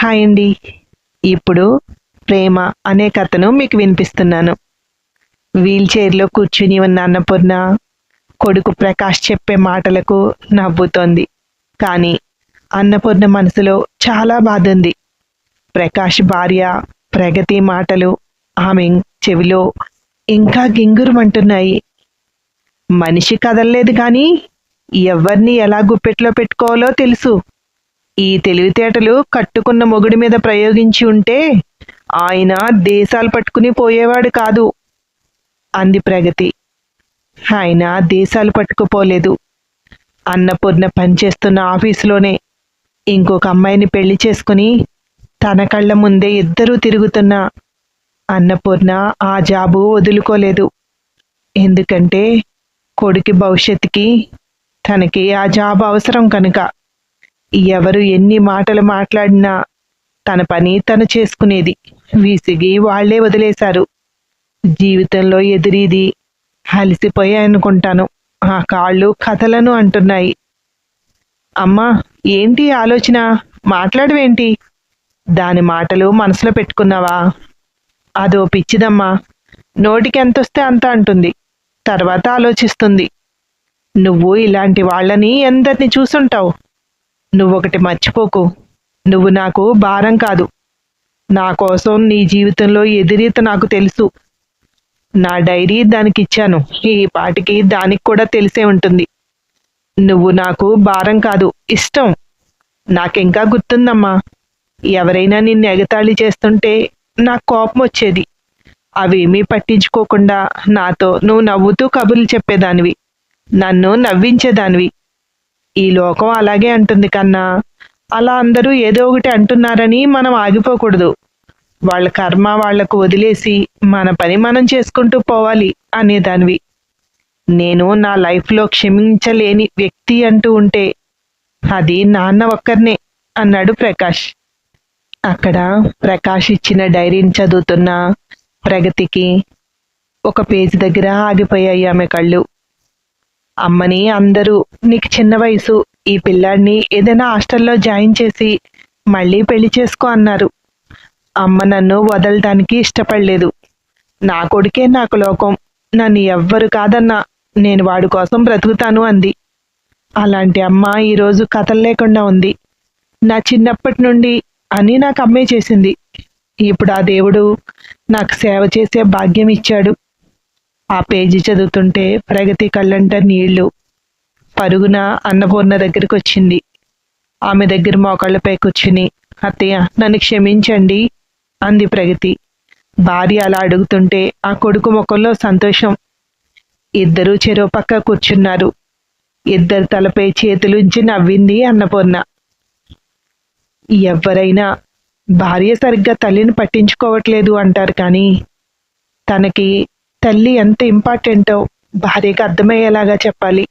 Hi అండి. ఇప్పుడు ప్రేమ అనే కథను మీకు వినిపిస్తున్నాను. వీల్ చైర్‌లో కూర్చుని ఉన్న అన్నపూర్ణ కొడుకు ప్రకాష్ చెప్పే మాటలకు నవ్వుతోంది. కానీ అన్నపూర్ణ మనసులో చాలా బాధుంది. ప్రకాష్ భార్య ప్రగతి మాటలు ఆమె చెవిలో ఇంకా గింగురుమంటున్నాయి. మనిషి కదల్లేదు కానీ ఎవ్వర్ని ఎలా గుప్పెట్లో పెట్టుకోవాలో తెలుసు. ఈ తెలివితేటలు కట్టుకున్న మొగుడి మీద ప్రయోగించి ఉంటే ఆయన దేశాలు పట్టుకుని పోయేవాడు కాదు అంది ప్రగతి. ఆయన దేశాలు పట్టుకుపోలేదు. అన్నపూర్ణ పనిచేస్తున్న ఆఫీసులోనే ఇంకొక అమ్మాయిని పెళ్లి చేసుకుని తన కళ్ళ ముందే ఇద్దరూ తిరుగుతున్న అన్నపూర్ణ ఆ జాబు వదులుకోలేదు. ఎందుకంటే కొడుకి భవిష్యత్తుకి తనకి ఆ జాబ్ అవసరం కనుక. ఎవరు ఎన్ని మాటలు మాట్లాడినా తన పని తను చేసుకునేది. విసిగి వాళ్లే వదిలేశారు. జీవితంలో ఎదురీది అలసిపోయాయనుకుంటాను. ఆ కాళ్ళు కథలను అంటున్నాయి. అమ్మా, ఏంటి ఆలోచన? మాట్లాడవేంటి? దాని మాటలు మనసులో పెట్టుకున్నావా? అదో పిచ్చిదమ్మా. నోటికి ఎంతొస్తే అంత అంటుంది. తర్వాత ఆలోచిస్తుంది. నువ్వు ఇలాంటి వాళ్ళని ఎందరిని చూసుంటావు. నువ్వొకటి మర్చిపోకు. నువ్వు నాకు భారం కాదు. నా కోసం నీ జీవితంలో ఎదురీత నాకు తెలుసు. నా డైరీ దానికిచ్చాను. ఈ పాటికి దానికి కూడా తెలిసే ఉంటుంది. నువ్వు నాకు భారం కాదు, ఇష్టం. నాకింకా గుర్తుందమ్మా, ఎవరైనా నిన్ను ఎగతాళి చేస్తుంటే నాకు కోపం వచ్చేది. అవేమీ పట్టించుకోకుండా నాతో నువ్వు నవ్వుతూ కబుర్లు చెప్పేదానివి. నన్ను నవ్వించేదానివి. ఈ లోకం అలాగే అంటుంది కన్నా, అలా అందరూ ఏదో ఒకటి అంటున్నారని మనం ఆగిపోకూడదు. వాళ్ళ కర్మ వాళ్లకు వదిలేసి మన పని మనం చేసుకుంటూ పోవాలి అనేదానివి. నేను నా లైఫ్లో క్షమించలేని వ్యక్తి అంటూ ఉంటే అది నాన్న ఒక్కరినే అన్నాడు ప్రకాష్. అక్కడ ప్రకాష్ ఇచ్చిన డైరీని చదువుతున్న ప్రగతికి ఒక పేజీ దగ్గర ఆగిపోయాయి ఆమె కళ్ళు. అమ్మని అందరూ నీకు చిన్న వయసు, ఈ పిల్లాడిని ఏదైనా హాస్టల్లో జాయిన్ చేసి మళ్ళీ పెళ్లి చేసుకో అన్నారు. అమ్మ నన్ను వదలడానికి ఇష్టపడలేదు. నా కొడుకే నాకు లోకం. నన్ను ఎవ్వరు కాదన్నా నేను వాడి కోసం బ్రతుకుతాను అంది. అలాంటి అమ్మ ఈరోజు కథలు లేకుండా ఉంది. నా చిన్నప్పటి నుండి అని నాకు అమ్మే చేసింది. ఇప్పుడు ఆ దేవుడు నాకు సేవ చేసే భాగ్యం ఇచ్చాడు. ఆ పేజీ చదువుతుంటే ప్రగతి కళ్ళంట నీళ్లు. పరుగున అన్నపూర్ణ దగ్గరికి వచ్చింది. ఆమె దగ్గర మోకాళ్ళపై కూర్చుని, అత్తయ్య నన్ను క్షమించండి అంది ప్రగతి. భార్య అలా అడుగుతుంటే ఆ కొడుకు ముఖంలో సంతోషం. ఇద్దరూ చెరో పక్క కూర్చున్నారు. ఇద్దరు తలపై చేతులుంచి నవ్వింది అన్నపూర్ణ. ఎవరైనా భార్య సరిగ్గా తల్లిని పట్టించుకోవట్లేదు అంటారు, కానీ తనకి తల్లి ఎంత ఇంపార్టెంటో భార్యకి అర్థమయ్యేలాగా చెప్పాలి.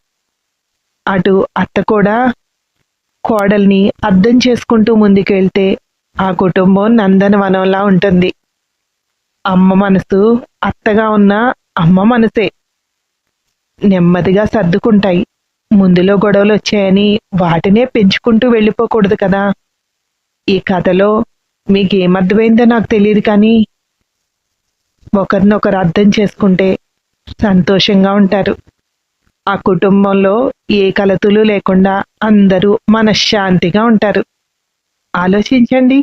అటు అత్త కూడా కోడల్ని అర్థం చేసుకుంటూ ముందుకెళ్తే ఆ కుటుంబం నందనవనంలా ఉంటుంది. అమ్మ మనసు అత్తగా ఉన్న అమ్మ మనసే. నెమ్మదిగా సర్దుకుంటాయి. ముందులో గొడవలు వచ్చాయని వాటినే పెంచుకుంటూ వెళ్ళిపోకూడదు కదా. ఈ కథలో మీకేమర్థమైందో నాకు తెలియదు, కానీ ఒకరినొకరు అర్థం చేసుకుంటే సంతోషంగా ఉంటారు. ఆ కుటుంబంలో ఏ కలతులు లేకుండా అందరూ మనశ్శాంతిగా ఉంటారు. ఆలోచించండి.